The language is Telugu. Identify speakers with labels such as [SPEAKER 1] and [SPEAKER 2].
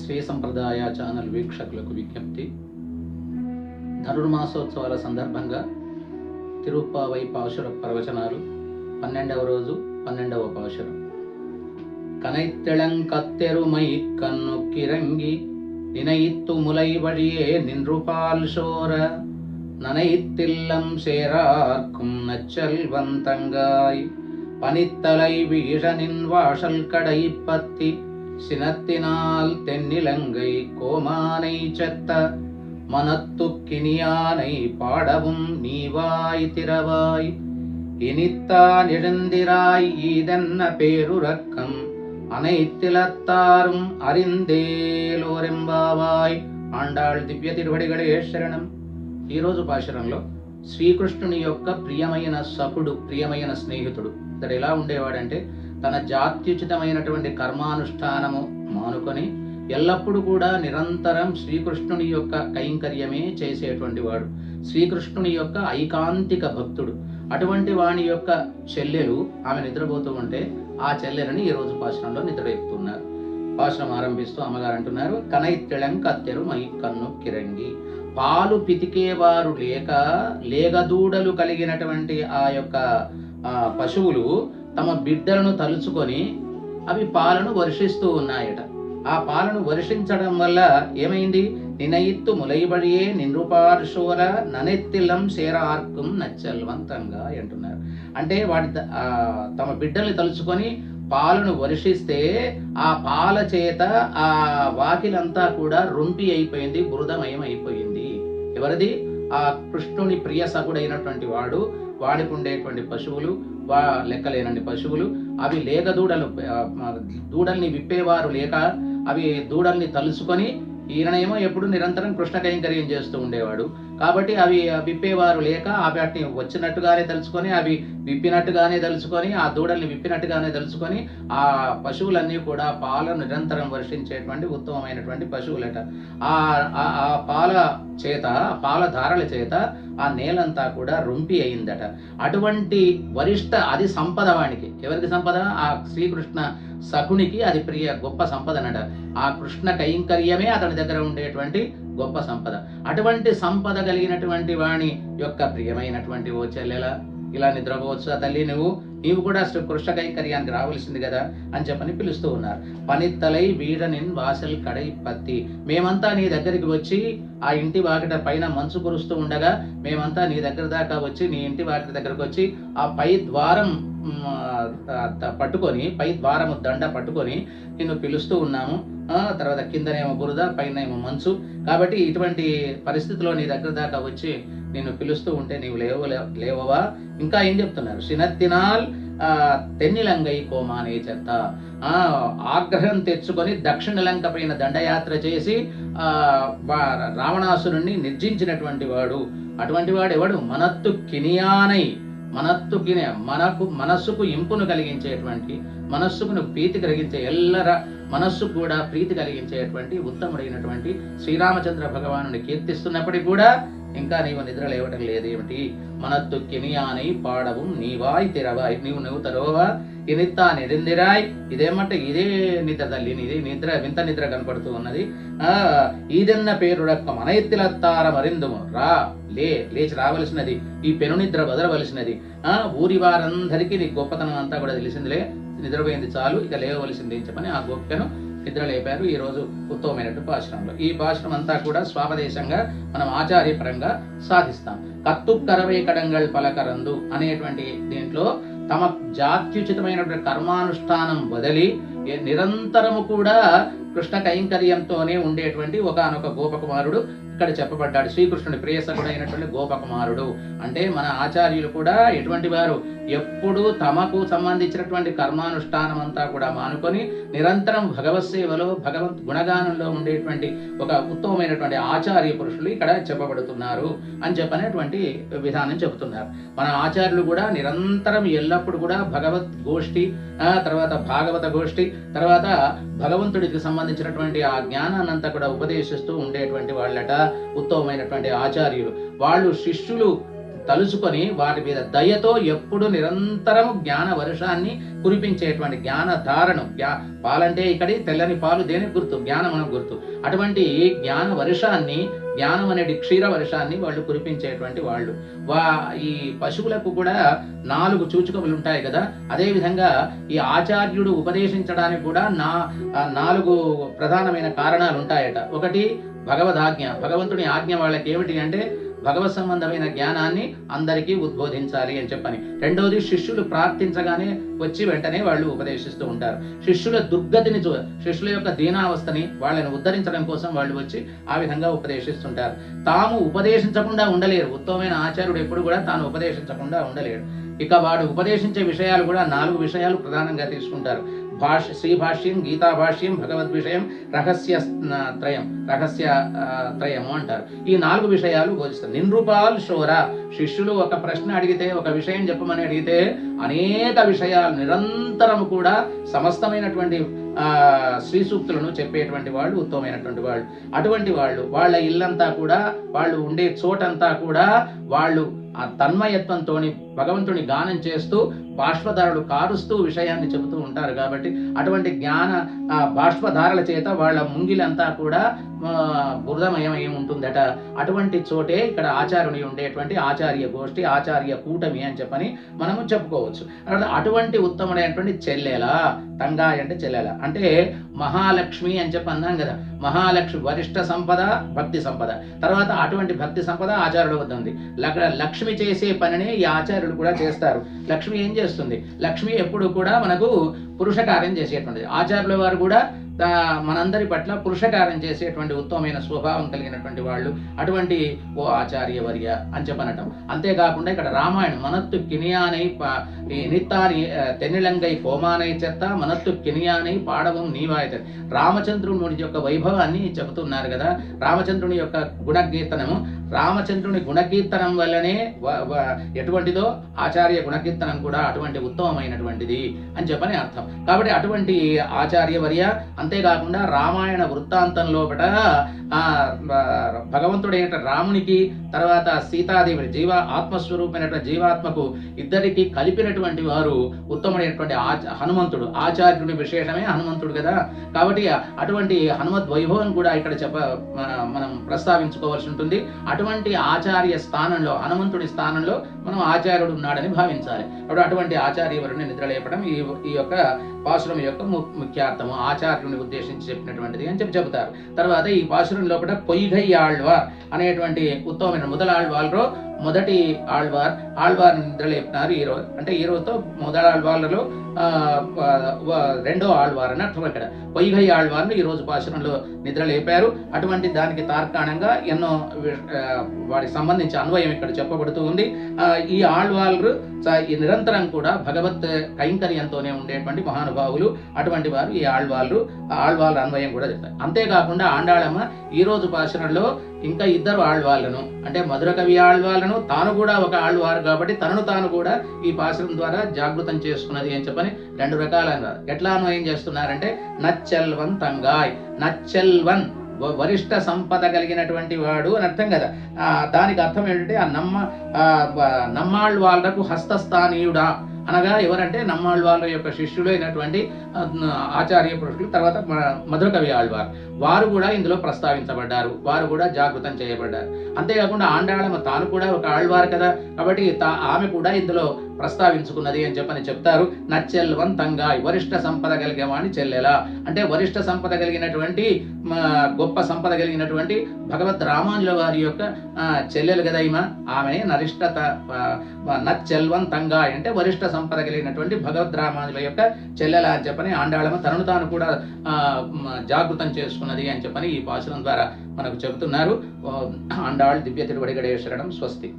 [SPEAKER 1] శ్రీ సంప్రదాయ ఛానల్ వీక్షకులకు విజ్ఞప్తి. ధనుర్మాసోత్సవాల సందర్భంగా తిరుప్పావై పాశుర ప్రవచనాలు 12వ రోజు 12వ పాశురం. கனைத்தெளங்கத்தெருமை கண்ணு கிறங்கி நினைத்து முலை வழியே நின்றுபால் சோர நனைத்தில்லம் சேரார்க்கும் நச்சல்வந்தங்காய் பனித்தலை வீழனின் வாசல் கடை பத்தி சினத்தினால் தென்னிலங்கை கோமானை செத்த மனத்துக்கினியானை பாடவும் நீவாய் திறவாய் இனித்தான் எழுந்திராய் ஈதென்ன பேருரக்கம் அனைத்திலத்தாரும் అరిందేలోరెంబావాయ్. ఆండాళ్ దివ్య తిరువడిగళే శరణం. ఈరోజు పాశురంలో శ్రీకృష్ణుని యొక్క ప్రియమైన సఖుడు, ప్రియమైన స్నేహితుడు ఇతడు ఎలా ఉండేవాడంటే తన జాత్యుచితమైనటువంటి కర్మానుష్ఠానము మానుకొని ఎల్లప్పుడూ కూడా నిరంతరం శ్రీకృష్ణుని యొక్క కైంకర్యమే చేసేటువంటి వాడు, శ్రీకృష్ణుని యొక్క ఐకాంతిక భక్తుడు. అటువంటి వాని యొక్క చెల్లెలు ఆమె నిద్రపోతూ ఉంటే ఆ చెల్లెలని ఈరోజు పాశురంలో నిద్రలేపుతున్నారు. పాశురం ఆరంభిస్తూ అమ్మగారు అంటున్నారు, కనైత్తెళంకత్తెరు మై కన్ను కిరంగి. పాలు పితికేవారు లేక లేగదూడలు కలిగినటువంటి ఆ యొక్క పశువులు తమ బిడ్డలను తలుచుకొని అవి పాలను వర్షిస్తూ ఉన్నాయట. ఆ పాలను వర్షించడం వల్ల ఏమైంది? నినయిత్తు ములైబడియే నిన్రుపార్శోర ననెత్తిలం సేరార్కం నచ్చల్వంతంగా అంటున్నారు. అంటే వాటి తమ బిడ్డల్ని తలుచుకొని పాలను వర్షిస్తే ఆ పాల చేత ఆ వాకిలంతా కూడా రొంపి అయిపోయింది, బురదమయం అయిపోయింది. ఎవరిది? ఆ కృష్ణుని ప్రియ సఖుడైనటువంటి వాడు, వాడికి ఉండేటువంటి పశువులు, లెక్కలేనండి పశువులు, అవి లేక దూడల్ని విప్పేవారు లేక అవి దూడల్ని తలుచుకొని, ఈయననేమో ఎప్పుడు నిరంతరం కృష్ణ కైంకర్యం చేస్తూ ఉండేవాడు కాబట్టి అవి విప్పేవారు లేక వాటిని వచ్చినట్టుగానే తలుచుకొని, అవి విప్పినట్టుగానే తలుచుకొని, ఆ దూడల్ని విప్పినట్టుగానే తలుచుకొని ఆ పశువులన్నీ కూడా పాలను నిరంతరం వర్షించేటువంటి ఉత్తమమైనటువంటి పశువులట. ఆ పాల చేత, పాల ధారల చేత ఆ నేలంతా కూడా రొంపి అయిందట. అటువంటి వరిష్ట అది సంపద వానికి. ఎవరికి సంపద? ఆ శ్రీకృష్ణ సఖునికి అది ప్రియ గొప్ప సంపదనట. ఆ కృష్ణ కైంకర్యమే అతని దగ్గర ఉండేటువంటి గొప్ప సంపద. అటువంటి సంపద కలిగినటువంటి వాణి యొక్క ప్రియమైనటువంటి ఓ చెల్లెల, ఇలా నిద్రపోవచ్చు తల్లి, నీవు కూడా కృష్ణ కైంకర్యానికి రావాల్సింది కదా అని చెప్పని పిలుస్తూ ఉన్నారు. పనిత్తలై వీడనిన్ వాసల్ కడై పత్తి. మేమంతా నీ దగ్గరికి వచ్చి ఆ ఇంటి వాకిట పైన మంచు కురుస్తూ ఉండగా మేమంతా నీ దగ్గర దాకా వచ్చి, నీ ఇంటి వాకిట దగ్గరకు వచ్చి ఆ పై ద్వారం పట్టుకొని, పై ద్వారము దండ పట్టుకొని నిన్ను పిలుస్తూ ఉన్నాము. తర్వాత కిందనేమో బురద, పైనేమో మంచు. కాబట్టి ఇటువంటి పరిస్థితిలో నీ దగ్గర దాకా వచ్చి నిన్ను పిలుస్తూ ఉంటే నీవు లేవవా? ఇంకా ఏం చెప్తున్నారు? సినత్తినాల్ తెన్నిలంగై కోమానే చెత్త. ఆగ్రహం తెచ్చుకొని దక్షిణ లంక పైన దండయాత్ర చేసి రావణాసురుణ్ణి నిర్జించినటువంటి వాడు. అటువంటి వాడు ఎవడు? మనత్తు కినియానై, మనస్సుకు ఇంపును కలిగించేటువంటి, మనస్సుకు ప్రీతి కలిగించే, ఎల్లర మనస్సు కూడా ప్రీతి కలిగించేటువంటి ఉత్తముడైనటువంటి శ్రీరామచంద్ర భగవానుని కీర్తిస్తున్నప్పటికీ కూడా ఇంకా నీవు నిద్ర లేవటం లేదేమిటి? మనత్తు కినియానై పాడవు నీవాయ్ తిరవాయ్. నీవు తరోవా ఇనిత్తా నిడిందిరాయ్. ఇదేమంటే ఇదే నిద్ర తల్లి, ఇదే నిద్ర, వింత నిద్ర కనపడుతూ ఉన్నది. ఈదెన్న పేరుడక్క మన ఎత్తిలత్తార మరిందుము. లేచి రావలసినది, ఈ పెను నిద్ర వదలవలసినది. ఊరి వారందరికీ నీ గొప్పతనం అంతా కూడా తెలిసిందిలే, నిద్రపోయింది చాలు, ఇక లేవవలసింది అని చెప్పని ఆ గొప్పను నిద్ర లేపారు ఈరోజు ఉత్తమమైనటువంటి పాశురంలో. ఈ పాశురం అంతా కూడా స్వాపదేశంగా మనం ఆచార్యపరంగా సాధిస్తాం. కత్తు కరవై కడంగల్ పలకరందు అనేటువంటి దీంట్లో తమ జాత్యుచితమైనటువంటి కర్మానుష్ఠానం వదిలి నిరంతరము కూడా కృష్ణ కైంకర్యంతోనే ఉండేటువంటి ఒకానొక గోపకుమారుడు ఇక్కడ చెప్పబడ్డాడు. శ్రీకృష్ణుడి ప్రియసకుడైనటువంటి గోపకుమారుడు అంటే మన ఆచార్యులు కూడా ఎటువంటి వారు? ఎప్పుడు తమకు సంబంధించినటువంటి కర్మానుష్ఠానం అంతా కూడా మానుకొని నిరంతరం భగవత్ సేవలో, భగవత్ గుణగానంలో ఉండేటువంటి ఒక ఉత్తమమైనటువంటి ఆచార్య పురుషులు ఇక్కడ చెప్పబడుతున్నారు అని చెప్పనేటువంటి విధానం చెబుతున్నారు. మన ఆచార్యులు కూడా నిరంతరం ఎల్లప్పుడు కూడా భగవత్ గోష్ఠి, తర్వాత భాగవత గోష్ఠి, తర్వాత భగవంతుడికి సంబంధించినటువంటి ఆ జ్ఞానాన్నంతా కూడా ఉపదేశిస్తూ ఉండేటువంటి వాళ్ళట ఉత్తమమైనటువంటి ఆచార్యులు. వాళ్ళు శిష్యులు తలుచుకొని వాటి మీద దయతో ఎప్పుడు నిరంతరము జ్ఞాన వర్షాన్ని కురిపించేటువంటి జ్ఞానధారను, పాలంటే ఇక్కడి తెల్లని పాలు దేనికి గుర్తు? జ్ఞానం అని గుర్తు. అటువంటి జ్ఞాన వర్షాన్ని, జ్ఞానం అనేది క్షీర వర్షాన్ని వాళ్ళు కురిపించేటువంటి వాళ్ళు. ఈ పశువులకు కూడా 4 సూచికములు ఉంటాయి కదా, అదేవిధంగా ఈ ఆచార్యుడు ఉపదేశించడానికి కూడా 4 ప్రధానమైన కారణాలు ఉంటాయట. ఒకటి భగవదాజ్ఞ, భగవంతుని ఆజ్ఞ వాళ్ళకి ఏమిటి అంటే భగవత్ సంబంధమైన జ్ఞానాన్ని అందరికీ ఉద్బోధించాలి అని చెప్పని. రెండవది శిష్యులు ప్రార్థించగానే వచ్చి వెంటనే వాళ్ళు ఉపదేశిస్తూ ఉంటారు. శిష్యుల దుర్గతిని శిష్యుల యొక్క దీనావస్థని వాళ్ళని ఉద్ధరించడం కోసం వాళ్ళు వచ్చి ఆ విధంగా ఉపదేశిస్తుంటారు. తాము ఉపదేశించకుండా ఉండలేరు. ఉత్తమమైన ఆచార్యుడు ఎప్పుడు కూడా తాను ఉపదేశించకుండా ఉండలేడు. ఇక వాడు ఉపదేశించే విషయాలు కూడా 4 విషయాలు ప్రధానంగా తీసుకుంటారు. శ్రీ భాష్యం, గీతా భాష్యం, భగవద్ విషయం, రహస్య త్రయము అంటారు. ఈ 4 విషయాలు బోధిస్తారు. నిన్రూపాల్ శోర, శిష్యులు ఒక ప్రశ్న అడిగితే, ఒక విషయం చెప్పమని అడిగితే అనేక విషయాలు నిరంతరం కూడా సమస్తమైనటువంటి శ్రీ సూక్తులను చెప్పేటువంటి వాళ్ళు ఉత్తమమైనటువంటి వాళ్ళు. అటువంటి వాళ్ళు వాళ్ళ ఇల్లంతా కూడా, వాళ్ళు ఉండే చోటంతా కూడా వాళ్ళు ఆ తన్మయత్వంతో భగవంతుని గానం చేస్తూ బాష్పధారలు కారుస్తూ విషయాన్ని చెబుతూ ఉంటారు. కాబట్టి అటువంటి జ్ఞాన బాష్పధారల చేత వాళ్ళ ముంగిలంతా కూడా బురదమయమై ఉంటుందట. అటువంటి చోటే ఇక్కడ ఆచార్యుని ఉండేటువంటి ఆచార్య గోష్ఠి, ఆచార్య కూటమి అని చెప్పని మనము చెప్పుకోవచ్చు. అటువంటి ఉత్తముడైనటువంటి చెల్లెల, తంగాయి అంటే చెల్లెల అంటే మహాలక్ష్మి అని చెప్పి అన్నాం కదా. మహాలక్ష్మి వరిష్ఠ సంపద, భక్తి సంపద. తర్వాత అటువంటి భక్తి సంపద ఆచార్యుడు వద్ద ఉంది. లక్ష్మి చేసే పనిని ఈ ఆచార్యులు కూడా చేస్తారు. లక్ష్మి ఏం చేస్తుంది? లక్ష్మి ఎప్పుడు కూడా మనకు పురుష కార్యం చేసేటువంటిది. ఆచార్యుల వారు కూడా మనందరి పట్ల పురుషకారం చేసేటువంటి ఉత్తమమైన స్వభావం కలిగినటువంటి వాళ్ళు. అటువంటి ఓ ఆచార్యవర్య అని చెప్పనటం. అంతేకాకుండా ఇక్కడ రామాయణం మనత్తు కినియానై నిత్తాని తెన్నిలంగై కోమానై చెత్త మనత్తు కినియానై పాడవం నీవాయిత. రామచంద్రుని యొక్క వైభవాన్ని చెబుతున్నారు కదా. రామచంద్రుని యొక్క గుణకీర్తనము, రామచంద్రుని గుణకీర్తనం వల్లనే ఎటువంటిదో ఆచార్య గుణకీర్తనం కూడా అటువంటి ఉత్తమమైనటువంటిది అని చెప్పని అర్థం. కాబట్టి అటువంటి ఆచార్యవర్య. అంతేకాకుండా రామాయణ వృత్తాంతం లోపల భగవంతుడైన రామునికి, తర్వాత సీతాదేవి ఆత్మస్వరూపమైనటువంటి జీవాత్మకు ఇద్దరికి కలిపినటువంటి వారు ఉత్తముడైనటువంటి హనుమంతుడు. ఆచార్యుని విశేషమే హనుమంతుడు కదా. కాబట్టి అటువంటి హనుమద్ వైభవం కూడా ఇక్కడ మనం ప్రస్తావించుకోవాల్సి ఉంటుంది. అటువంటి ఆచార్య స్థానంలో, హనుమంతుడి స్థానంలో మనం ఆచార్యుడు ఉన్నాడని భావించాలి. అప్పుడు అటువంటి ఆచార్యవరుని నిద్రలేపడం ఈ యొక్క పాశురం యొక్క ముఖ్యార్థము, ఆచార్యుని ఉద్దేశించి చెప్పినటువంటిది అని చెబుతారు. తర్వాత ఈ పాశురం లోపల పొయ్గై ఆళ్వార్ అనేటువంటి ఉత్తమమైన మొదలాళ్వార్లో మొదటి ఆళ్వార్ నిద్రలేపినారు ఈ రోజు. అంటే ఈ రోజుతో మొదల ఆళ్వార్లలో రెండో ఆళ్వార్ అని అర్థం. ఇక్కడ పొయ్గై ఆళ్వార్ను ఈ రోజు పాశురంలో నిద్రలేపారు. అటువంటి దానికి తార్కాణంగా ఎన్నో వాటికి సంబంధించి అన్వయం ఇక్కడ చెప్పబడుతూ ఉంది. ఈ ఆళ్వార్లు నిరంతరం కూడా భగవత్ కైంకర్యంతోనే ఉండేటువంటి మహానుభావులు. అటువంటి వారు ఈ ఆళ్వార్ల అన్వయం కూడా చెప్తారు. అంతేకాకుండా ఆండాళమ్మ ఈ రోజు పాశురంలో ఇంకా ఇద్దరు ఆళ్వార్లను, అంటే మధుర కవి ఆళ్వార్లను, తాను కూడా ఒక ఆళ్వారు కాబట్టి తనను తాను కూడా ఈ పాశురం ద్వారా జాగృతం చేసుకున్నది అని చెప్పని 2 రకాల ఎట్లా అన్వయం చేస్తున్నారంటే నచ్చెల్వన్ తంగాయ్, నచ్చెల్వన్ వరిష్ఠ సంపద కలిగినటువంటి వాడు అని అర్థం కదా. దానికి అర్థం ఏంటంటే నమ్మాళ్వాళ్లకు హస్తస్థానీయుడా అనగా ఎవరంటే నమ్మాళ్వాళ్ళ యొక్క శిష్యుడు అయినటువంటి ఆచార్య పురుషులు, తర్వాత మధురకవి ఆళ్వార్, వారు కూడా ఇందులో ప్రస్తావించబడ్డారు. వారు కూడా జాగృతం చేయబడ్డారు. అంతేకాకుండా ఆండాళమ్మ తాను కూడా ఒక ఆళ్వార్ కదా, కాబట్టి ఆమె కూడా ఇందులో ప్రస్తావించుకున్నది అని చెప్పని చెప్తారు. నచ్చెల్వన్ తంగాయ్, వరిష్ఠ సంపద కలిగేవాణి చెల్లెలా అంటే వరిష్ఠ సంపద కలిగినటువంటి, గొప్ప సంపద కలిగినటువంటి భగవద్ రామానుజుల వారి యొక్క చెల్లెలు కదా ఈమె. ఆమె నచ్చెల్వన్ తంగాయ్ అంటే వరిష్ఠ సంపద కలిగినటువంటి భగవద్ రామానుజుల యొక్క చెల్లెల అని చెప్పని ఆండాళమ్మ తనను తాను కూడా జాగృతం చేసుకున్నది అని చెప్పని ఈ పాశురం ద్వారా మనకు చెబుతున్నారు. ఆండాళ్ దివ్య తిరువడిగడే శరణం. స్వస్తి.